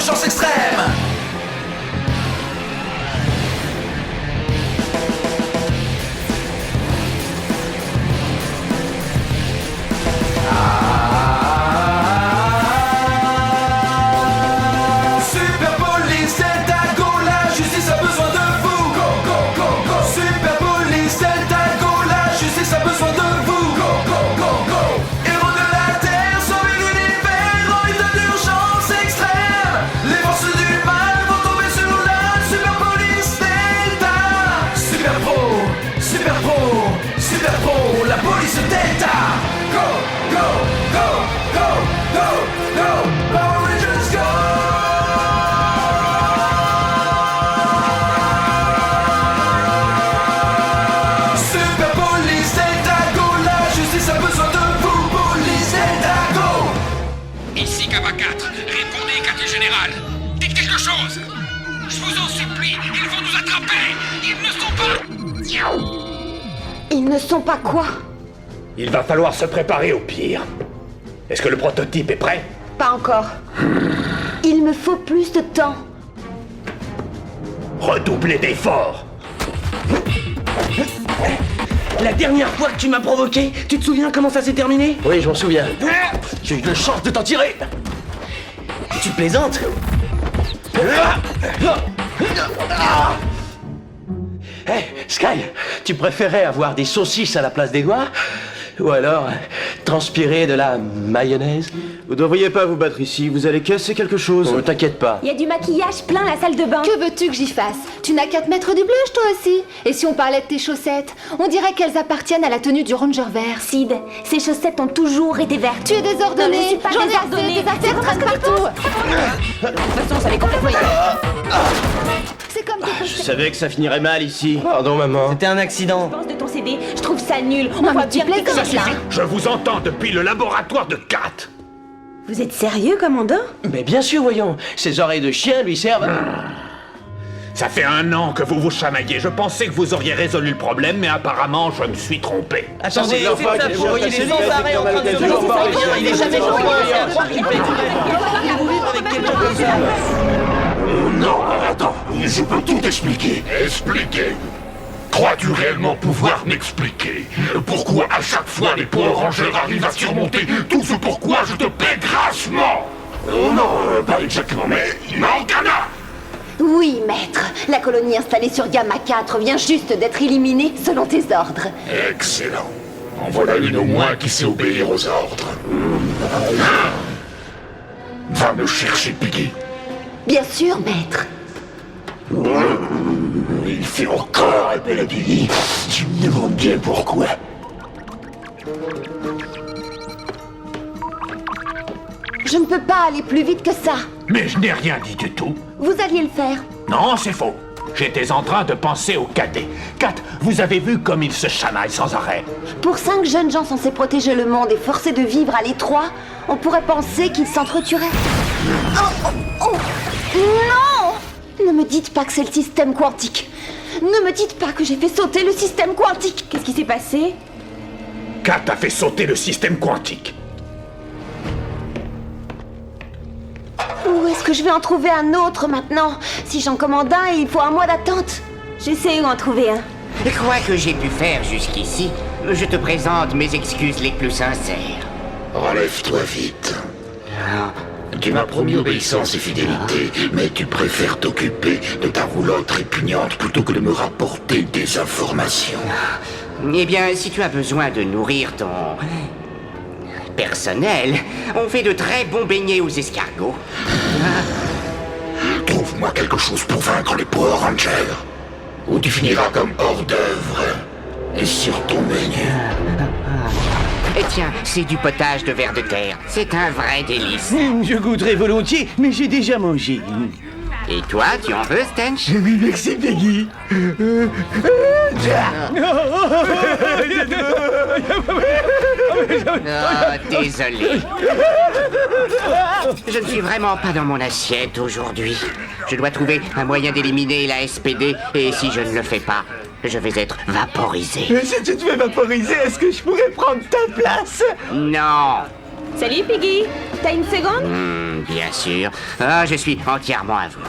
d'urgence extrême. Super Police Delta Go, la justice a besoin de vous. Go, go, go, go. Super Police Delta Go, la justice a besoin de vous. Go, go, go, go. Héros de la terre, sauvez l'univers en état d'urgence extrême. Les forces du mal vont tomber sur la Super Police Delta. Super Pro, Super Pro, Super Pro, la police Delta. Go, go, go, go, go, go, Power Rangers go. Super Police Delta Go, la justice a besoin de vous. Police Delta Go. Ici Kava 4, répondez quartier général. Dites quelque chose. Je vous en supplie, ils vont nous attraper. Ils ne sont pas... Ils ne sont pas quoi? Il va falloir se préparer au pire. Est-ce que le prototype est prêt? Pas encore. Il me faut plus de temps. Redoublez d'efforts. La dernière fois que tu m'as provoqué, tu te souviens comment ça s'est terminé? Oui, je m'en souviens. J'ai eu de chance de t'en tirer. Tu plaisantes? Hé, Sky, tu préférais avoir des saucisses à la place des doigts? Ou alors, transpirer de la mayonnaise? Vous devriez pas vous battre ici, vous allez casser quelque chose. Ne t'inquiète pas. Il y a du maquillage plein la salle de bain. Que veux-tu que j'y fasse? Tu n'as qu'à te mettre du blush toi aussi. Et si on parlait de tes chaussettes? On dirait qu'elles appartiennent à la tenue du Ranger vert. Sid, ces chaussettes ont toujours été vertes. Tu es Non, je désordonné. suis pas J'en ai désordonnée. assez, tes affaires traînent partout. De toute façon, ça m'est complètement C'est comme tes Je savais que ça finirait mal ici. Pardon, maman. C'était un accident. pense de ton CD, je trouve ça nul. On Non, voit mais tu bien que plaisantes, c'est là. ça. Je vous entends depuis le laboratoire de Kat. Vous êtes sérieux, commandant? Mais bien sûr, voyons. Ses oreilles de chien lui servent... Ça fait 1 an que vous vous chamaillez. Je pensais que vous auriez résolu le problème, mais apparemment, je me suis trompé. Attendez, plusieurs c'est fois ça, qu'il vous est voyez cassé les le sans gaz, arrêt en train de se il est lancer. pas Il est jamais gentil, c'est à croire qu'il fait tout. Voulez-vous vivre avec quelqu'un comme ça? Non, attends, je peux tout expliquer. Expliquer? Crois-tu réellement pouvoir m'expliquer pourquoi à chaque fois les Power Rangers arrivent à surmonter tout ce pourquoi je te paie grassement? Non, pas exactement, mais Morgana! Oui, maître. La colonie installée sur Gamma 4 vient juste d'être éliminée selon tes ordres. Excellent. En voilà une au moins qui sait obéir aux ordres. Va me chercher, Piggy. Bien sûr, maître. Il fait encore appel à Piggy. Tu me demandes bien pourquoi. Je ne peux pas aller plus vite que ça. Mais je n'ai rien dit du tout. Vous alliez le faire. Non, c'est faux. J'étais en train de penser au cadet. Kat, vous avez vu comme il se chamaille sans arrêt. Pour 5 jeunes gens censés protéger le monde et forcés de vivre à l'étroit, on pourrait penser qu'ils s'entretueraient. Oh, oh, oh. Non! Ne me dites pas que c'est le système quantique. Ne me dites pas que j'ai fait sauter le système quantique. Qu'est-ce qui s'est passé? Kat a fait sauter le système quantique. Où est-ce que je vais en trouver un autre maintenant? Si j'en commande un, il faut un mois d'attente. J'essaie d'en trouver un. Quoi que j'ai pu faire jusqu'ici, je te présente mes excuses les plus sincères. Relève-toi vite. Tu m'as promis obéissance et fidélité, mais tu préfères t'occuper de ta roulotte répugnante plutôt que de me rapporter des informations. Eh bien, si tu as besoin de nourrir ton personnel, on fait de très bons beignets aux escargots. Trouve-moi quelque chose pour vaincre les Power Rangers, ou tu finiras comme hors d'œuvre et sur ton menu. Et tiens, c'est du potage de vers de terre. C'est un vrai délice. Je goûterais volontiers, mais j'ai déjà mangé. Et toi, tu en veux, Stench? Oui, merci, Peggy. Oh, désolé. Je ne suis vraiment pas dans mon assiette aujourd'hui. Je dois trouver un moyen d'éliminer la SPD, et si je ne le fais pas, je vais être vaporisé. Si tu te fais vaporiser, est-ce que je pourrais prendre ta place? Non. Salut Piggy. T'as une seconde? Bien sûr. Ah, je suis entièrement à vous.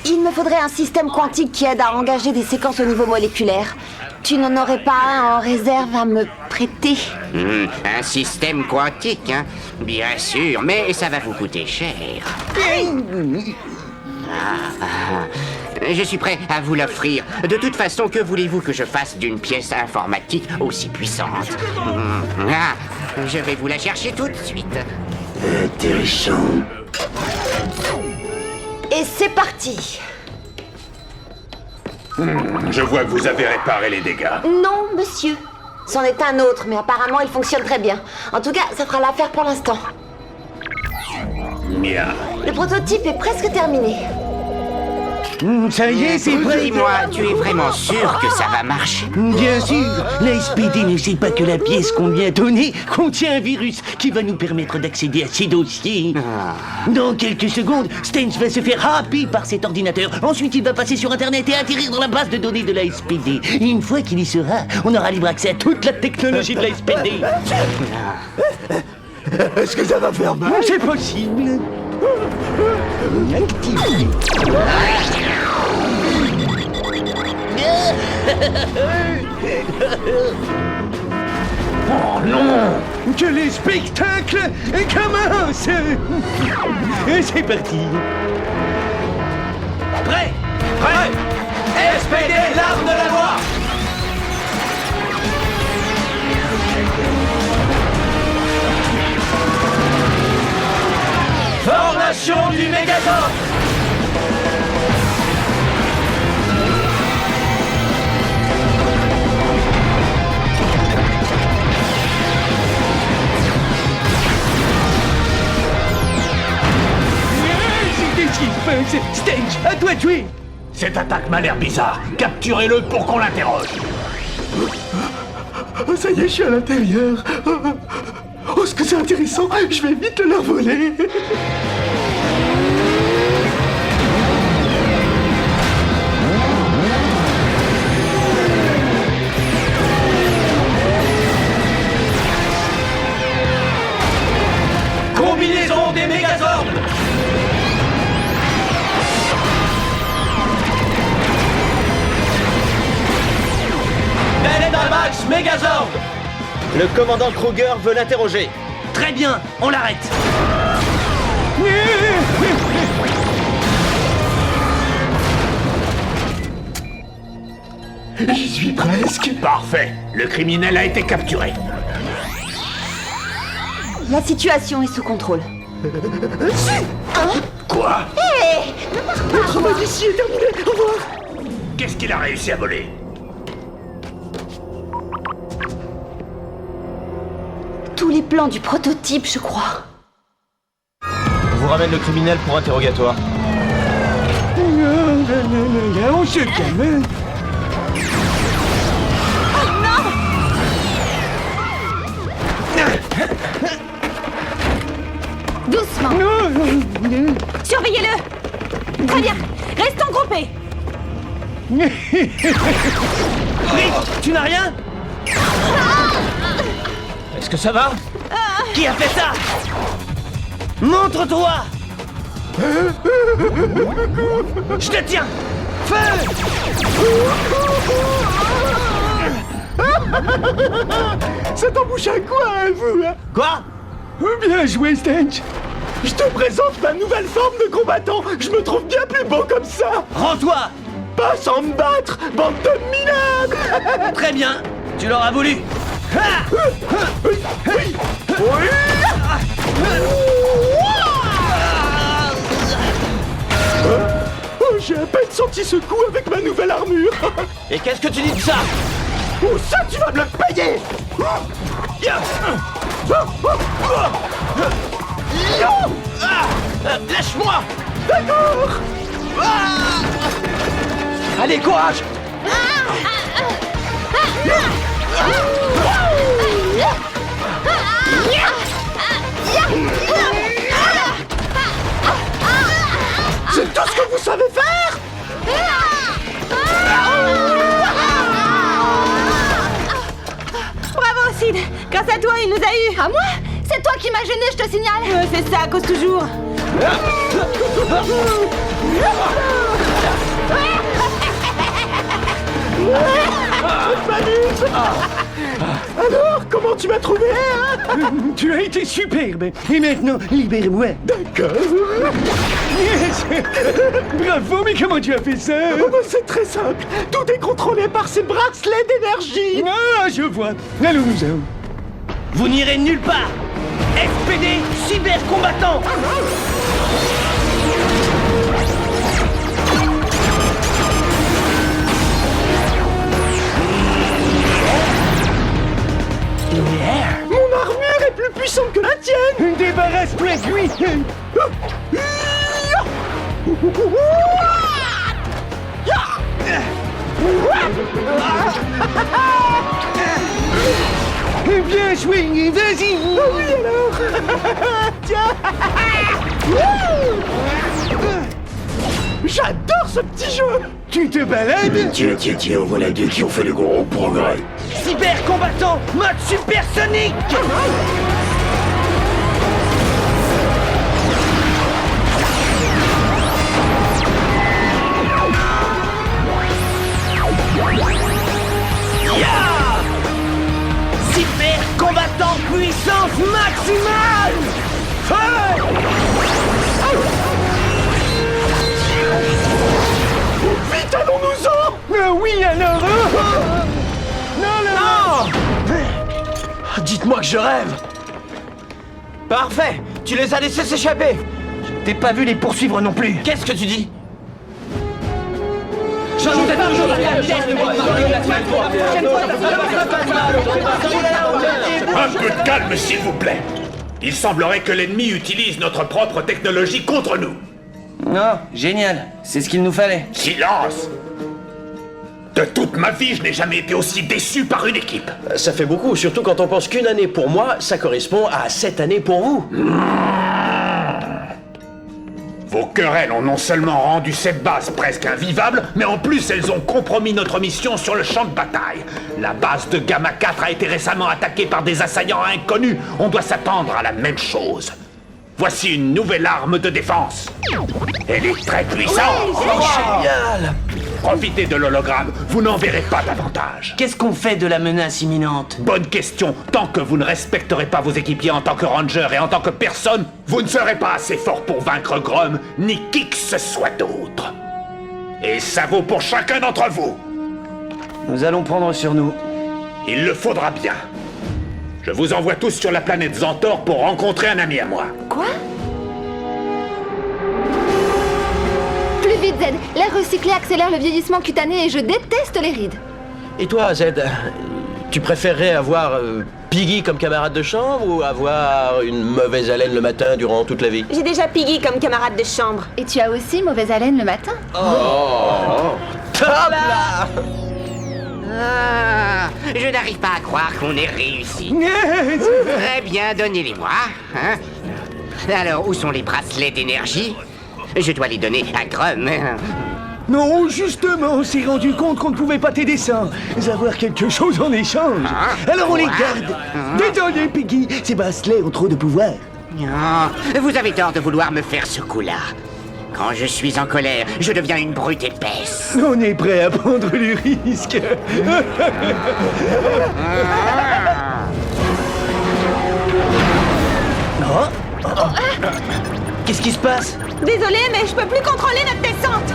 Il me faudrait un système quantique qui aide à engager des séquences au niveau moléculaire. Tu n'en aurais pas un en réserve à me prêter? Un système quantique, hein? Bien sûr, mais ça va vous coûter cher. Je suis prêt à vous l'offrir. De toute façon, que voulez-vous que je fasse d'une pièce informatique aussi puissante? Je vais vous la chercher tout de suite. Intéressant. Et c'est parti. Je vois que vous avez réparé les dégâts. Non, monsieur. C'en est un autre, mais apparemment il fonctionne très bien. En tout cas, ça fera l'affaire pour l'instant. Bien. Le prototype est presque terminé. Ça y est, c'est prêt. Dis-moi, tu es vraiment sûr que ça va marcher? Bien sûr, la SPD ne sait pas que la pièce qu'on lui a donnée contient un virus qui va nous permettre d'accéder à ses dossiers. Dans quelques secondes, Stench va se faire happer par cet ordinateur. Ensuite, il va passer sur Internet et atterrir dans la base de données de la SPD. Et une fois qu'il y sera, on aura libre accès à toute la technologie de la SPD. Est-ce que ça va faire mal? C'est possible. Activez. Oh non! Que les spectacles commencent. Et c'est parti. Prêt? Prêt? SPD, l'arme de la loi! Formation du Megazord! Qu'est-ce qui se passe? Stench, à toi de tuer. Cette attaque m'a l'air bizarre. Capturez-le pour qu'on l'interroge. Oh, ça y est, je suis à l'intérieur. Oh, ce que c'est intéressant. Je vais vite le leur voler. Combinaison des Megazords! Dynamax Megazord! Le commandant Kruger veut l'interroger. Très bien, on l'arrête. J'y suis presque. Parfait. Le criminel a été capturé. La situation est sous contrôle. Quoi? Le travail d'ici est terminé. Au revoir. Qu'est-ce qu'il a réussi à voler? Tous les plans du prototype, je crois. On vous ramène le criminel pour interrogatoire. On se calme. Doucement. Surveillez-le. Très bien. Restons groupés. Rick, tu n'as rien? Est-ce que ça va? Qui a fait ça? Montre-toi. Je te tiens. Feu. Ça t'embouche à quoi, hein, vous, hein? Quoi? Bien joué, Stench. Je te présente ma nouvelle forme de combattant. Je me trouve bien plus beau comme ça. Rends-toi. Pas sans me battre, bande de minables. Très bien. Tu l'auras voulu. Ha! Oh, j'ai à peine senti ce coup avec ma nouvelle armure. Et qu'est-ce que tu dis de ça? Oh, ça, tu vas me le payer. Lâche-moi! D'accord. Allez, courage! C'est tout ce que vous savez faire. Bravo, Sid. Grâce à toi, il nous a eu. À moi? C'est toi qui m'as gêné, je te signale. C'est ça, à cause toujours. Alors, comment tu m'as trouvé, hein? Tu as été superbe. Et maintenant, libère-moi. D'accord. Yes. Bravo, mais comment tu as fait ça? C'est très simple. Tout est contrôlé par ces bracelets d'énergie. Ah, je vois. Allons-nous-en. Vous n'irez nulle part. SPD cybercombattant. Mon armure est plus puissante que la tienne. Débarrasse-toi de lui. Bien joué, vas-y. Oui alors. Tiens. J'adore ce petit jeu. Tu te balades? Tiens, voilà deux qui ont fait de gros progrès. Cyber combattant, mode supersonique. Cyber combattant puissance maximale. Feu! Vite, allons-nous-en! Oui, alors! Non! Dites-moi que je rêve. Parfait. Tu les as laissés s'échapper. T'es pas vu les poursuivre non plus. Qu'est-ce que tu dis? Un peu de calme, s'il vous plaît. Il semblerait que l'ennemi utilise notre propre technologie contre nous. Non, génial. C'est ce qu'il nous fallait. Silence! De toute ma vie, je n'ai jamais été aussi déçu par une équipe. Ça fait beaucoup, surtout quand on pense qu'une année pour moi, ça correspond à 7 années pour vous. Vos querelles ont non seulement rendu cette base presque invivable, mais en plus elles ont compromis notre mission sur le champ de bataille. La base de Gamma 4 a été récemment attaquée par des assaillants inconnus. On doit s'attendre à la même chose. Voici une nouvelle arme de défense. Elle est très puissante. Génial! Profitez de l'hologramme, vous n'en verrez pas davantage. Qu'est-ce qu'on fait de la menace imminente? Bonne question. Tant que vous ne respecterez pas vos équipiers en tant que ranger et en tant que personne, vous ne serez pas assez fort pour vaincre Grom, ni qui que ce soit d'autre. Et ça vaut pour chacun d'entre vous. Nous allons prendre sur nous. Il le faudra bien. Je vous envoie tous sur la planète Zantor pour rencontrer un ami à moi. Quoi? Plus vite, Z. L'air recyclé accélère le vieillissement cutané et je déteste les rides. Et toi, Z, tu préférerais avoir Piggy comme camarade de chambre ou avoir une mauvaise haleine le matin durant toute la vie? J'ai déjà Piggy comme camarade de chambre. Et tu as aussi mauvaise haleine le matin? Top là! Ah, je n'arrive pas à croire qu'on ait réussi. Eh bien, donnez-les-moi. Hein? Alors, où sont les bracelets d'énergie? Je dois les donner à Grom. Non, justement, on s'est rendu compte qu'on ne pouvait pas t'aider sans avoir quelque chose en échange. Alors on les garde. Désolé, Piggy, ces bracelets ont trop de pouvoir. Oh, vous avez tort de vouloir me faire ce coup-là. Quand je suis en colère, je deviens une brute épaisse. On est prêt à prendre le risque. Qu'est-ce qui se passe? Désolée, mais je peux plus contrôler notre descente.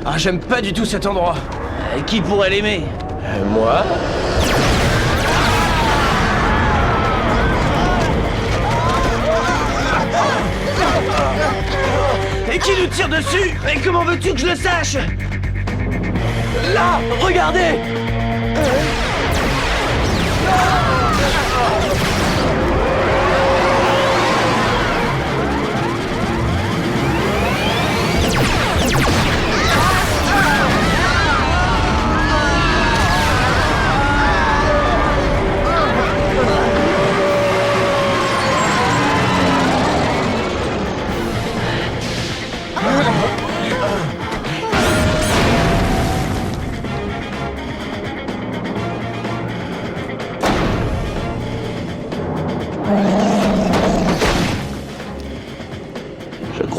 Ah, j'aime pas du tout cet endroit. Qui pourrait l'aimer? Moi? Et qui nous tire dessus? Et comment veux-tu que je le sache? Là, regardez!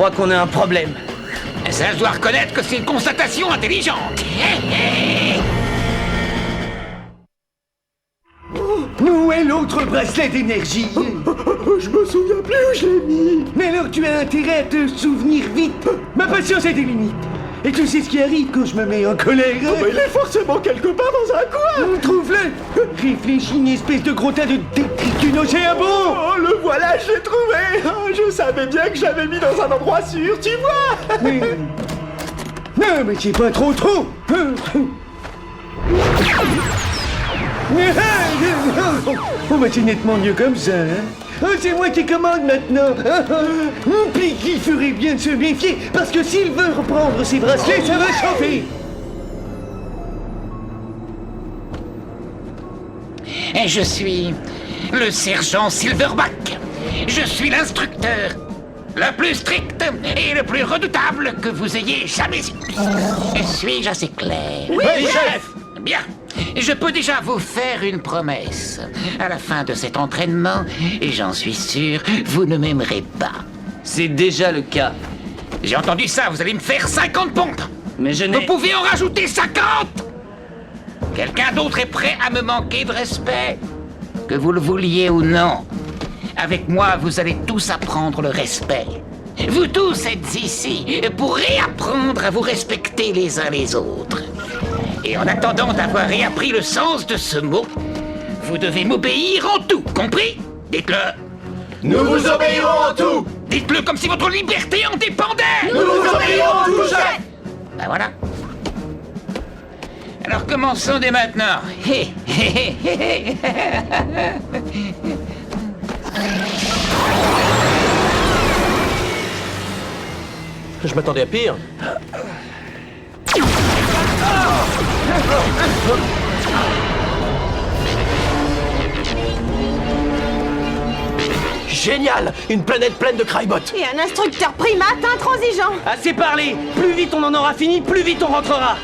crois qu'on a un problème. Ça, je dois reconnaître que c'est une constatation intelligente. Où est l'autre bracelet d'énergie? Je me souviens plus où je l'ai mis. Mais alors tu as intérêt à te souvenir vite. Ma patience a des limites. Et tu sais ce qui arrive quand je me mets en colère? Mais il est forcément quelque part dans un coin. Trouve-le. Réfléchis, une espèce de gros tas de détritus nauséabonds. Oh, le voilà, je l'ai trouvé. Oh, je savais bien que j'avais mis dans un endroit sûr, tu vois. Non, mais c'est pas trop. Oh, bah c'est nettement mieux comme ça, hein. Oh, c'est moi qui commande maintenant. Plicky ferait bien de se méfier, parce que s'il veut reprendre ses bracelets, ça va chauffer. Et je suis le sergent Silverback. Je suis l'instructeur le plus strict et le plus redoutable que vous ayez jamais eu. Suis-je assez clair? Oui, chef. Bien. Je peux déjà vous faire une promesse. À la fin de cet entraînement, et j'en suis sûr, vous ne m'aimerez pas. C'est déjà le cas. J'ai entendu ça, vous allez me faire 50 pompes. Mais je Vous n'ai... pouvez en rajouter 50. Quelqu'un d'autre est prêt à me manquer de respect? Que vous le vouliez ou non. Avec moi, vous allez tous apprendre le respect. Vous tous êtes ici pour réapprendre à vous respecter les uns les autres. Et en attendant d'avoir réappris le sens de ce mot, vous devez m'obéir en tout, compris? Dites-le. Nous vous obéirons en tout. Dites-le comme si votre liberté en dépendait. Nous vous obéirons en tout, chef. Ben voilà. Alors commençons dès maintenant. Je m'attendais à pire. Génial! Une planète pleine de Crybot. Et un instructeur primate intransigeant. Assez parlé. Plus vite on en aura fini, plus vite on rentrera.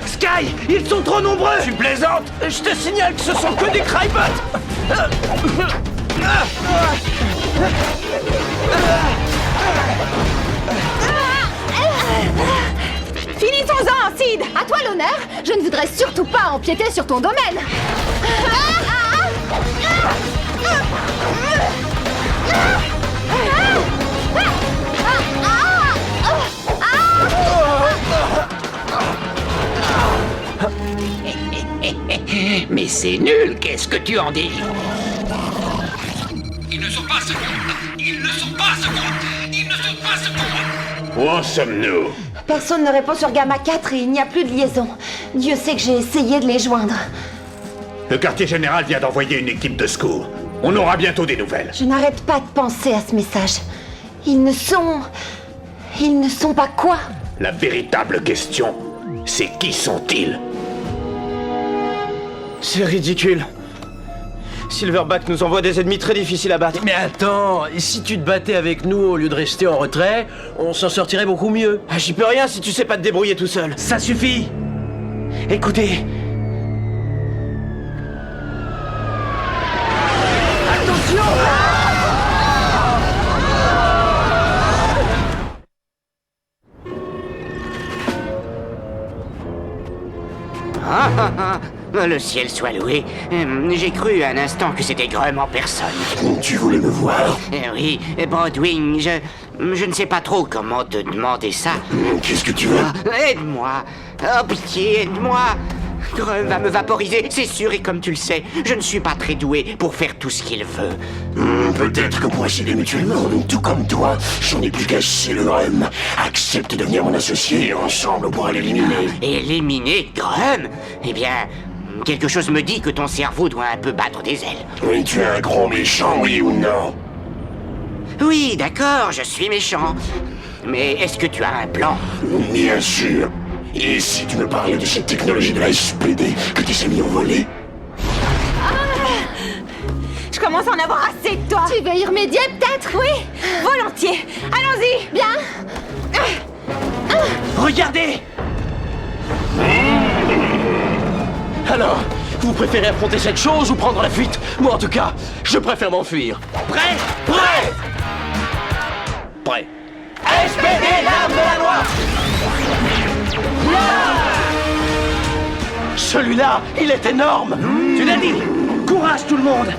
Sky, ils sont trop nombreux. Tu plaisantes? Je te signale que ce sont que des Crybots. Finissons-en, Sid. À toi l'honneur. Je ne voudrais surtout pas empiéter sur ton domaine. Mais c'est nul, qu'est-ce que tu en dis? Ils ne sont pas secondes. Ils ne sont pas secondes. Ils ne sont pas secondes. Où en sommes-nous? Personne ne répond sur Gamma 4 et il n'y a plus de liaison. Dieu sait que j'ai essayé de les joindre. Le quartier général vient d'envoyer une équipe de secours. On aura bientôt des nouvelles. Je n'arrête pas de penser à ce message. Ils ne sont pas quoi? La véritable question, c'est qui sont-ils? C'est ridicule. Silverback nous envoie des ennemis très difficiles à battre. Mais attends, si tu te battais avec nous au lieu de rester en retrait, on s'en sortirait beaucoup mieux. Ah, j'y peux rien si tu sais pas te débrouiller tout seul. Ça suffit. Écoutez. Le ciel soit loué. J'ai cru un instant que c'était Grum en personne. Tu voulais me voir? Oui, Broadwing, je ne sais pas trop comment te demander ça. Qu'est-ce que tu veux? Aide-moi. Oh, pitié, aide-moi. Grum va me vaporiser, c'est sûr, et comme tu le sais, je ne suis pas très doué pour faire tout ce qu'il veut. Peut-être que pour s'aider mutuellement, tout comme toi, j'en ai plus qu'assez le Grum. Accepte de devenir mon associé et ensemble on pourra l'éliminer. Éliminer Grum? Eh bien, quelque chose me dit que ton cerveau doit un peu battre des ailes. Oui, tu es un gros méchant, oui ou non? Oui, d'accord, je suis méchant. Mais est-ce que tu as un plan? Bien sûr. Et si tu me parlais de cette technologie de la SPD que tes amis ont volée? Je commence à en avoir assez de toi. Tu veux y remédier, peut-être? Oui, volontiers. Allons-y. Bien. Regardez! Alors, vous préférez affronter cette chose ou prendre la fuite? Moi, en tout cas, je préfère m'enfuir. Prêt? Prêt! Prêt. SPD, l'arme de la loi! Celui-là, il est énorme! Tu l'as dit! Courage tout le monde!